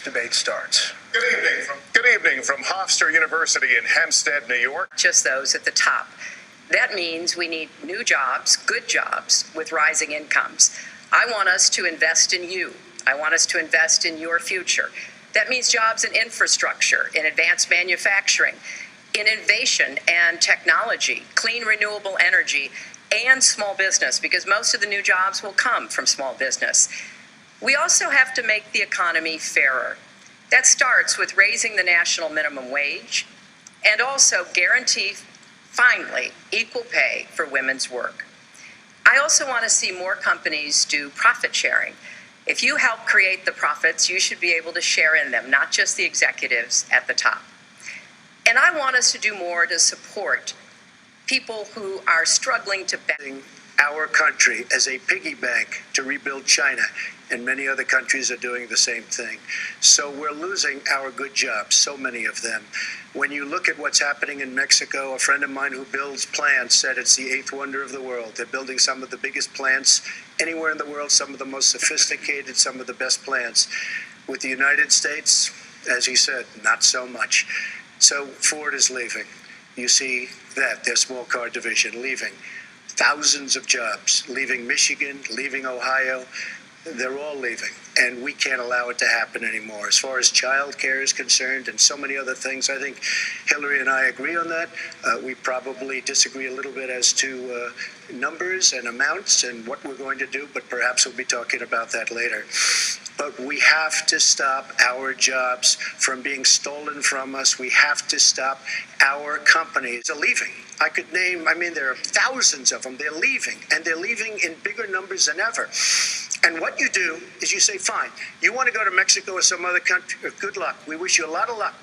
debate starts. Good evening from Hofstra University in Hempstead, New York. Just those at the top. That means we need new jobs, good jobs, with rising incomes. I want us to invest in you. I want us to invest in your future. That means jobs in infrastructure, in advanced manufacturing, in innovation and technology, clean renewable energy, and small business, because most of the new jobs will come from small business. We also have to make the economy fairer. That starts with raising the national minimum wage and also guarantee, finally, equal pay for women's work. I also want to see more companies do profit sharing. If you help create the profits, you should be able to share in them, not just the executives at the top. And I want us to do more to support people who are struggling to benefit our country as a piggy bank to rebuild China, and many other countries are doing the same thing. So we're losing our good jobs, so many of them. When you look at what's happening in Mexico, a friend of mine who builds plants said it's the eighth wonder of the world. They're building some of the biggest plants anywhere in the world, some of the most sophisticated, some of the best plants. With the United States, as he said, not so much. So Ford is leaving. You see that, their small car division leaving. Thousands of jobs, leaving Michigan, leaving Ohio. They're all leaving, and we can't allow it to happen anymore. As far as child care is concerned and so many other things, I think Hillary and I agree on that. We probably disagree a little bit as to numbers and amounts and what we're going to do, but perhaps we'll be talking about that later. But we have to stop our jobs from being stolen from us. We have to stop our companies leaving. I could name, there are thousands of them. They're leaving, and they're leaving in bigger numbers than ever. And what you do is you say, fine, you want to go to Mexico or some other country, good luck. We wish you a lot of luck.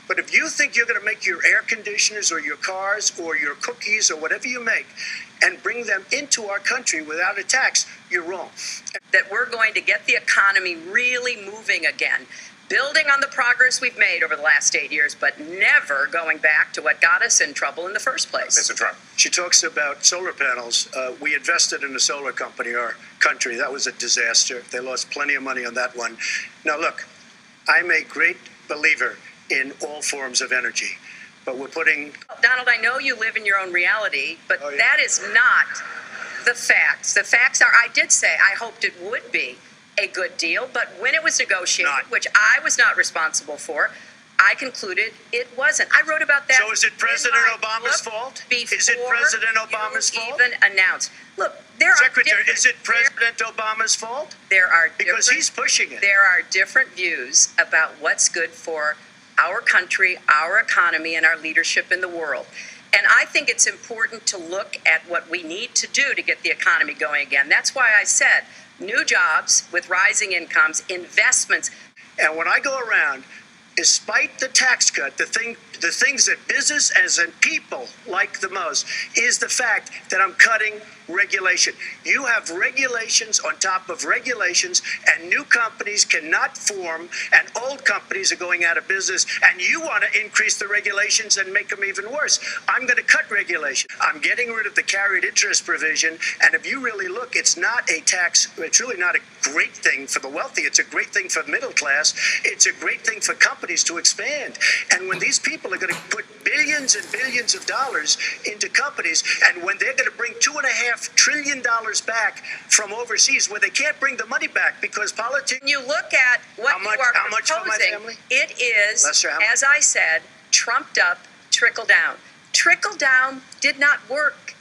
But if you think you're going to make your air conditioners or your cars or your cookies or whatever you make and bring them into our country without a tax, you're wrong. That we're going to get the economy really moving again, building on the progress we've made over the last 8 years, but never going back to what got us in trouble in the first place. Mr. Trump. She talks about solar panels. We invested in a solar company, our country. That was a disaster. They lost plenty of money on that one. Now, look, I'm a great believer in all forms of energy, but we're putting... Donald, I know you live in your own reality, but that is not the facts. The facts are, I did say I hoped it would be a good deal, but when it was negotiated, which I was not responsible for, I concluded it wasn't. I wrote about that. So is it President Obama's fault? Is it President Obama's fault? Even announced. Look, there Secretary, is it President Obama's fault? There are because he's pushing it. There are different views about what's good for our country, our economy, and our leadership in the world. And I think it's important to look at what we need to do to get the economy going again. That's why I said new jobs with rising incomes, investments. And when I go around, despite the tax cut, the things that business and people like the most is the fact that I'm cutting regulation. You have regulations on top of regulations, and new companies cannot form, and old companies are going out of business, and you want to increase the regulations and make them even worse. I'm going to cut regulation. I'm getting rid of the carried interest provision, and if you really look, it's not a tax. It's really not a great thing for the wealthy. It's a great thing for the middle class. It's a great thing for companies to expand. And when these people are going to put billions and billions of dollars into companies, and when they're going to bring $2.5 trillion back from overseas, where they can't bring the money back because politics. You look at what you are how much for my family? It is, Lester, as I said, trumped up, trickle down. Trickle down did not work.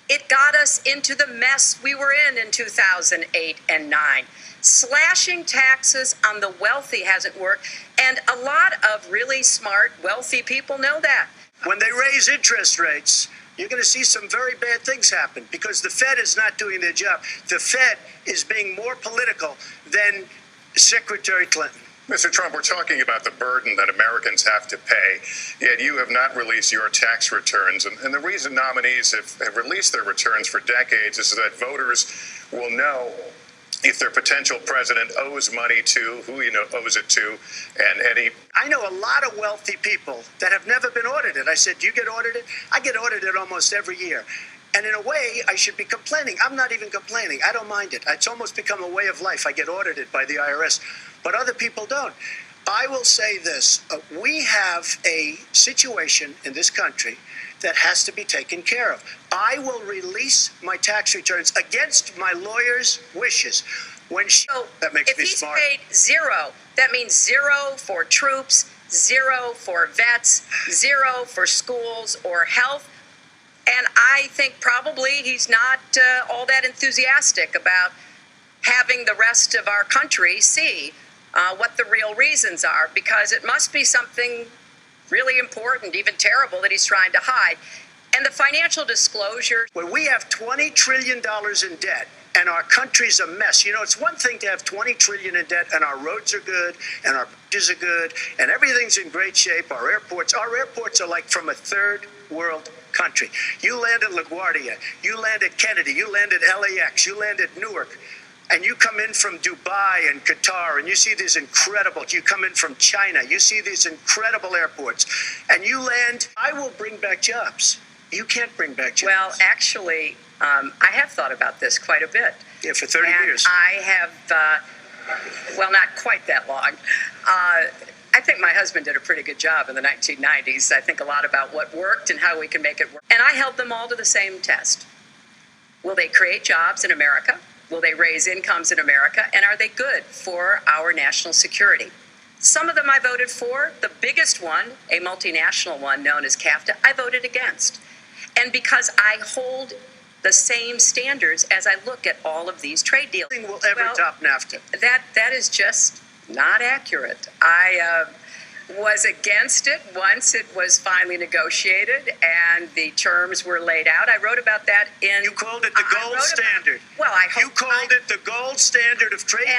It got us into the mess we were in 2008 and 9. Slashing taxes on the wealthy hasn't worked, and a lot of really smart, wealthy people know that. When they raise interest rates, you're going to see some very bad things happen because the Fed is not doing their job. The Fed is being more political than Secretary Clinton. Mr. Trump, we're talking about the burden that Americans have to pay, yet you have not released your tax returns. And the reason nominees have released their returns for decades is that voters will know if their potential president owes money to, who owes it to, and any. I know a lot of wealthy people that have never been audited. I said, do you get audited? I get audited almost every year. And in a way, I should be complaining. I'm not even complaining. I don't mind it. It's almost become a way of life. I get audited by the IRS, but other people don't. I will say this. We have a situation in this country that has to be taken care of. I will release my tax returns against my lawyer's wishes. So That makes if me he's smart. paid zero, that means zero for troops, zero for vets, zero for schools or health. And I think probably he's not all that enthusiastic about having the rest of our country see what the real reasons are, because it must be something really important, even terrible, that he's trying to hide. And the financial disclosure. When we have $20 trillion in debt and our country's a mess, it's one thing to have $20 trillion in debt and our roads are good and our bridges are good and everything's in great shape. Our airports are like from a third world country. You land at LaGuardia, you land at Kennedy, you land at LAX, you land at Newark. And you come in from Dubai and Qatar, and you see these incredible, you come in from China, you see these incredible airports, and you land, I will bring back jobs. You can't bring back jobs. Well, actually, I have thought about this quite a bit. Yeah, for 30 and years. I have, well, not quite that long. I think my husband did a pretty good job in the 1990s. I think a lot about what worked and how we can make it work. And I held them all to the same test. Will they create jobs in America? Will they raise incomes in America? And are they good for our national security? Some of them I voted for. The biggest one, a multinational one known as CAFTA, I voted against. And because I hold the same standards as I look at all of these trade deals. Nothing will ever top NAFTA. That is just not accurate. I was against it once it was finally negotiated and the terms were laid out. I wrote about that in... You called it the gold standard. Well, I hope... You called it the gold standard of trade deals.